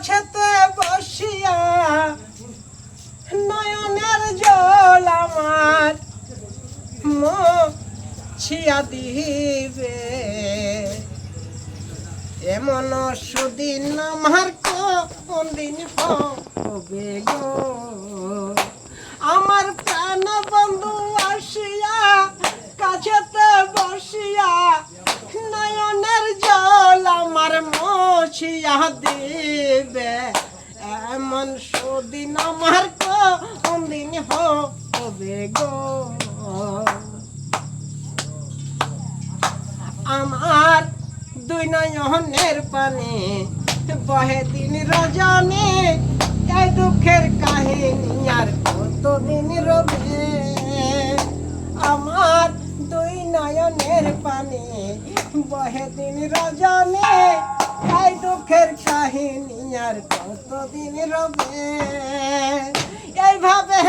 কাছেতে বসিয়া নয়নের জল আমার মুছিয়া দিবে এমন সুদিন আমার কোন দিন হবে গো আমার প্রাণ বন্ধু আসিয়া কাছেতে বসিয়া নয়নের জল আমার মুছিয়া দিবে এমন সুদিন আমার কোন দিন হবে গো আমার দুই নয়নের পানি বহে দিন রজনী এই দুঃখের কাহিনী আর কতদিন রবে আমার দুই নয়নের পানি বহে দিন রজনী এই দুঃখের কাহিনী আর কতদিন রবে এইভাবে